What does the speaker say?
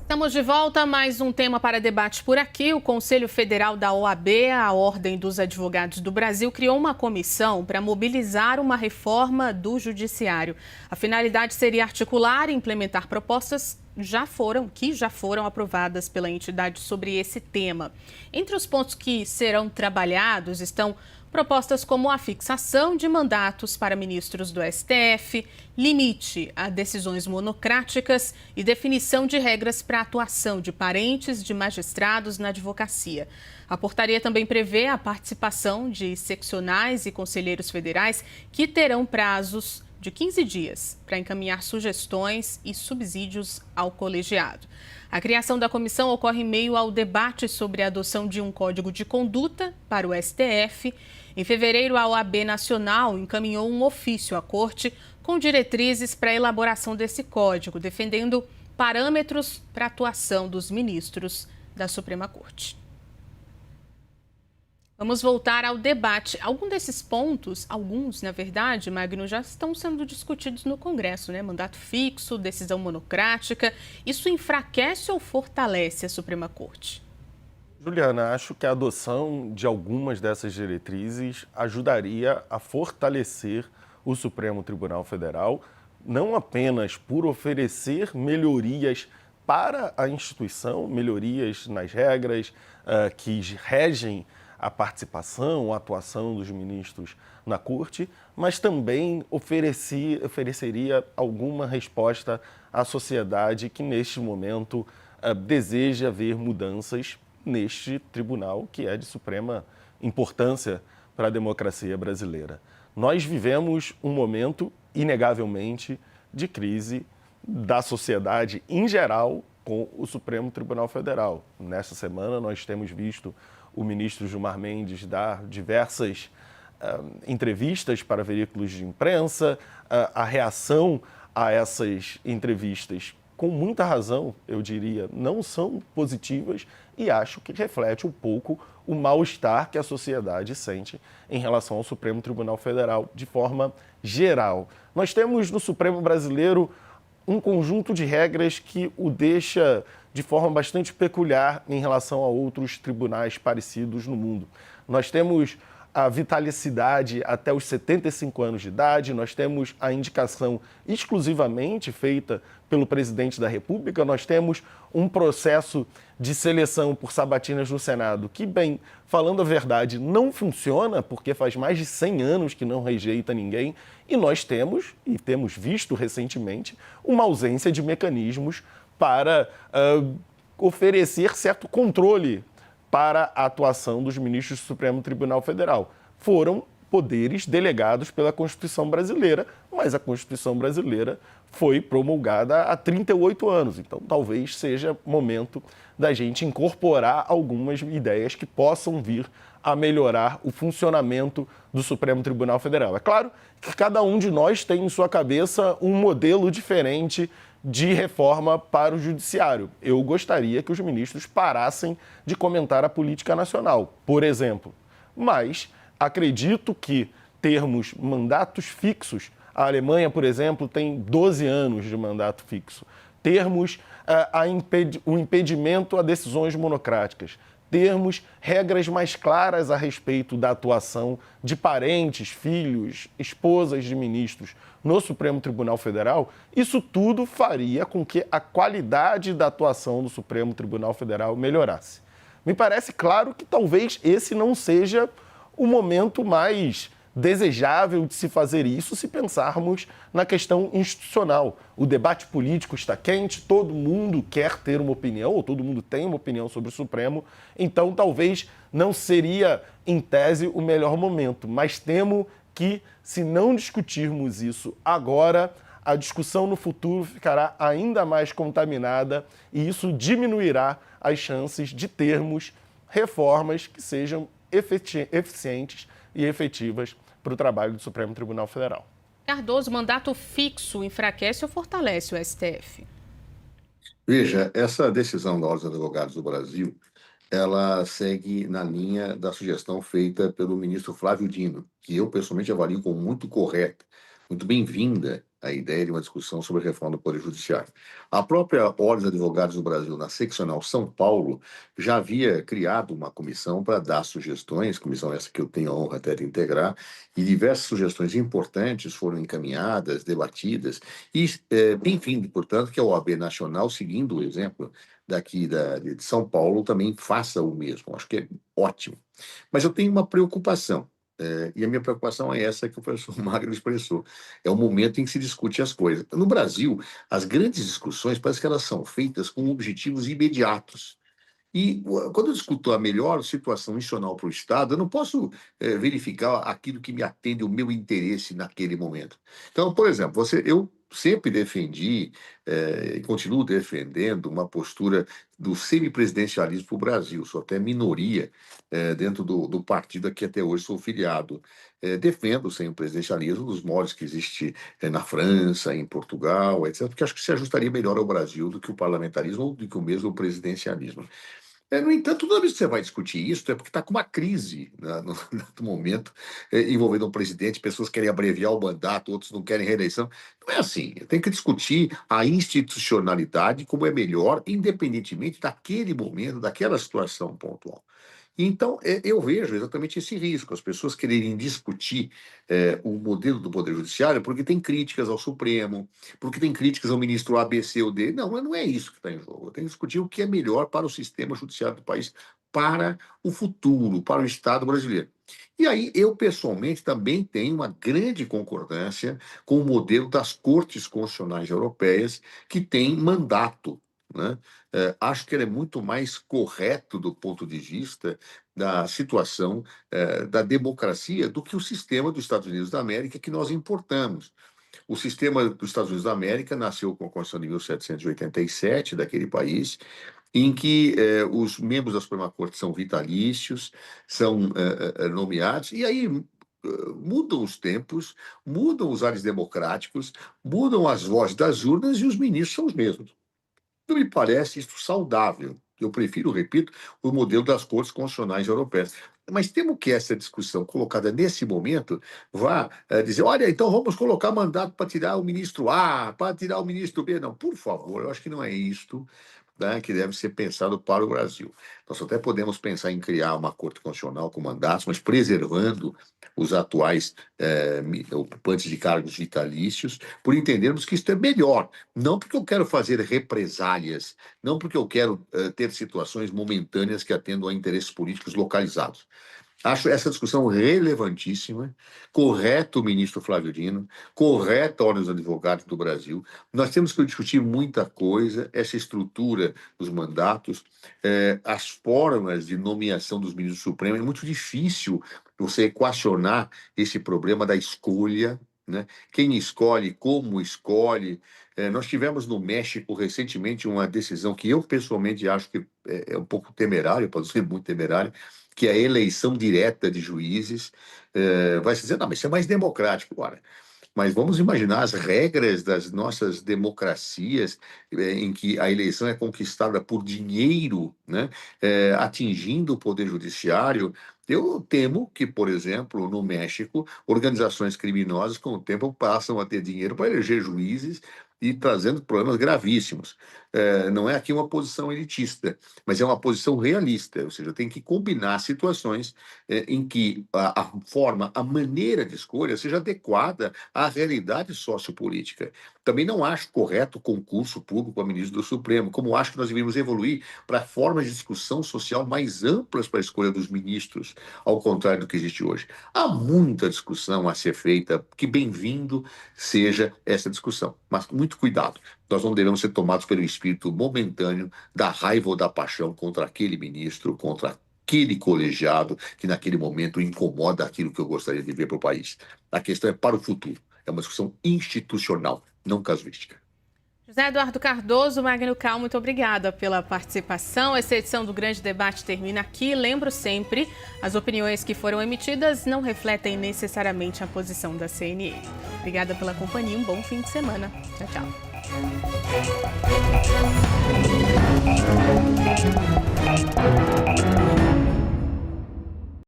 Estamos de volta a mais um tema para debate por aqui. O Conselho Federal da OAB, a Ordem dos Advogados do Brasil, criou uma comissão para mobilizar uma reforma do Judiciário. A finalidade seria articular e implementar propostas que já foram aprovadas pela entidade sobre esse tema. Entre os pontos que serão trabalhados estão propostas como a fixação de mandatos para ministros do STF, limite a decisões monocráticas e definição de regras para a atuação de parentes de magistrados na advocacia. A portaria também prevê a participação de seccionais e conselheiros federais que terão prazos de 15 dias para encaminhar sugestões e subsídios ao colegiado. A criação da comissão ocorre em meio ao debate sobre a adoção de um código de conduta para o STF. Em fevereiro, a OAB Nacional encaminhou um ofício à Corte com diretrizes para a elaboração desse código, defendendo parâmetros para a atuação dos ministros da Suprema Corte. Vamos voltar ao debate. Alguns desses pontos, na verdade, Magno, já estão sendo discutidos no Congresso, né? Mandato fixo, decisão monocrática. Isso enfraquece ou fortalece a Suprema Corte? Juliana, acho que a adoção de algumas dessas diretrizes ajudaria a fortalecer o Supremo Tribunal Federal, não apenas por oferecer melhorias para a instituição, melhorias nas regras que regem a participação, a atuação dos ministros na Corte, mas também ofereceria alguma resposta à sociedade que, neste momento, deseja ver mudanças neste tribunal, que é de suprema importância para a democracia brasileira. Nós vivemos um momento, inegavelmente, de crise da sociedade em geral com o Supremo Tribunal Federal. Nesta semana, nós temos visto o ministro Gilmar Mendes dar diversas entrevistas para veículos de imprensa, a reação a essas entrevistas, com muita razão, eu diria, não são positivas e acho que reflete um pouco o mal-estar que a sociedade sente em relação ao Supremo Tribunal Federal de forma geral. Nós temos no Supremo brasileiro um conjunto de regras que o deixa de forma bastante peculiar em relação a outros tribunais parecidos no mundo. Nós temos a vitalicidade até os 75 anos de idade, nós temos a indicação exclusivamente feita pelo presidente da República, nós temos um processo de seleção por sabatinas no Senado que, bem, falando a verdade, não funciona, porque faz mais de 100 anos que não rejeita ninguém, e nós temos, e temos visto recentemente, uma ausência de mecanismos para oferecer certo controle para a atuação dos ministros do Supremo Tribunal Federal. Foram poderes delegados pela Constituição brasileira, mas a Constituição brasileira foi promulgada há 38 anos. Então, talvez seja momento da gente incorporar algumas ideias que possam vir a melhorar o funcionamento do Supremo Tribunal Federal. É claro que cada um de nós tem em sua cabeça um modelo diferente de reforma para o judiciário. Eu gostaria que os ministros parassem de comentar a política nacional, por exemplo. Mas acredito que termos mandatos fixos, a Alemanha, por exemplo, tem 12 anos de mandato fixo, termos o impedimento a decisões monocráticas, termos regras mais claras a respeito da atuação de parentes, filhos, esposas de ministros no Supremo Tribunal Federal, isso tudo faria com que a qualidade da atuação do Supremo Tribunal Federal melhorasse. Me parece claro que talvez esse não seja o momento mais desejável de se fazer isso se pensarmos na questão institucional. O debate político está quente, todo mundo quer ter uma opinião, ou todo mundo tem uma opinião sobre o Supremo, então talvez não seria, em tese, o melhor momento. Mas temo que, se não discutirmos isso agora, a discussão no futuro ficará ainda mais contaminada e isso diminuirá as chances de termos reformas que sejam eficientes e efetivas para o trabalho do Supremo Tribunal Federal. Cardoso, mandato fixo enfraquece ou fortalece o STF? Veja, essa decisão da Ordem dos Advogados do Brasil, ela segue na linha da sugestão feita pelo ministro Flávio Dino, que eu pessoalmente avalio como muito correta, muito bem-vinda a ideia de uma discussão sobre a reforma do Poder Judiciário. A própria Ordem dos Advogados do Brasil, na seccional São Paulo, já havia criado uma comissão para dar sugestões, comissão essa que eu tenho a honra até de integrar, e diversas sugestões importantes foram encaminhadas, debatidas, e, enfim, portanto, que a OAB Nacional, seguindo o exemplo daqui de São Paulo, também faça o mesmo. Acho que é ótimo. Mas eu tenho uma preocupação. E a minha preocupação é essa que o professor Magno expressou. É o momento em que se discute as coisas. No Brasil, as grandes discussões parece que elas são feitas com objetivos imediatos. E quando eu discuto a melhor situação institucional para o Estado, eu não posso verificar aquilo que me atende ao meu interesse naquele momento. Então, por exemplo, eu sempre defendi e continuo defendendo uma postura do semipresidencialismo para o Brasil. Sou até minoria dentro do partido a que até hoje sou filiado. Defendo o semipresidencialismo dos moldes que existe na França, em Portugal, etc., porque acho que se ajustaria melhor ao Brasil do que o parlamentarismo ou do que o mesmo presidencialismo. No entanto, toda vez que você vai discutir isso, é porque está com uma crise, né, no momento, envolvendo um presidente, pessoas querem abreviar o mandato, outros não querem reeleição. Não é assim. Tem que discutir a institucionalidade, como é melhor, independentemente daquele momento, daquela situação pontual. Então, eu vejo exatamente esse risco, as pessoas quererem discutir o modelo do Poder Judiciário porque tem críticas ao Supremo, porque tem críticas ao ministro A, B, C ou D. Não, mas não é isso que está em jogo. Tem que discutir o que é melhor para o sistema judiciário do país, para o futuro, para o Estado brasileiro. E aí, eu pessoalmente também tenho uma grande concordância com o modelo das Cortes Constitucionais Europeias, que tem mandato, né? Acho que ele é muito mais correto do ponto de vista da situação da democracia do que o sistema dos Estados Unidos da América que nós importamos. O sistema dos Estados Unidos da América nasceu com a Constituição de 1787 daquele país, em que os membros da Suprema Corte são vitalícios, são nomeados, e aí mudam os tempos, mudam os ares democráticos, mudam as vozes das urnas e os ministros são os mesmos. Não me parece isso saudável. Eu prefiro, repito, o modelo das Cortes Constitucionais Europeias. Mas temo que essa discussão colocada nesse momento vá dizer, olha, então vamos colocar mandato para tirar o ministro A, para tirar o ministro B. Não, por favor, eu acho que não é isto, né, que deve ser pensado para o Brasil. Nós até podemos pensar em criar uma Corte Constitucional com mandatos, mas preservando os atuais ocupantes de cargos vitalícios, por entendermos que isso é melhor. Não porque eu quero fazer represálias, não porque eu quero ter situações momentâneas que atendam a interesses políticos localizados. Acho essa discussão relevantíssima, correto o ministro Flávio Dino, correta a Ordem dos Advogados do Brasil. Nós temos que discutir muita coisa, essa estrutura dos mandatos, as formas de nomeação dos ministros supremos. É muito difícil você equacionar esse problema da escolha, né? Quem escolhe, como escolhe. Nós tivemos no México recentemente uma decisão que eu pessoalmente acho que é um pouco temerária, pode ser muito temerária, que é a eleição direta de juízes. Vai se dizer, não, mas isso é mais democrático. Ora, mas vamos imaginar as regras das nossas democracias, em que a eleição é conquistada por dinheiro, né? Atingindo o Poder Judiciário. Eu temo que, por exemplo, no México, organizações criminosas, com o tempo, passam a ter dinheiro para eleger juízes e trazendo problemas gravíssimos. Não é aqui uma posição elitista, mas é uma posição realista, ou seja, tem que combinar situações em que a forma, a maneira de escolha seja adequada à realidade sociopolítica. Também não acho correto o concurso público a ministro do Supremo, como acho que nós deveríamos evoluir para formas de discussão social mais amplas para a escolha dos ministros, ao contrário do que existe hoje. Há muita discussão a ser feita, que bem-vindo seja essa discussão, mas muito cuidado. Nós não devemos ser tomados pelo espírito momentâneo da raiva ou da paixão contra aquele ministro, contra aquele colegiado que naquele momento incomoda aquilo que eu gostaria de ver para o país. A questão é para o futuro. É uma discussão institucional, não casuística. José Eduardo Cardoso, Magno Cal, muito obrigada pela participação. Essa edição do Grande Debate termina aqui. Lembro sempre, as opiniões que foram emitidas não refletem necessariamente a posição da CNE. Obrigada pela companhia, um bom fim de semana. Tchau, tchau.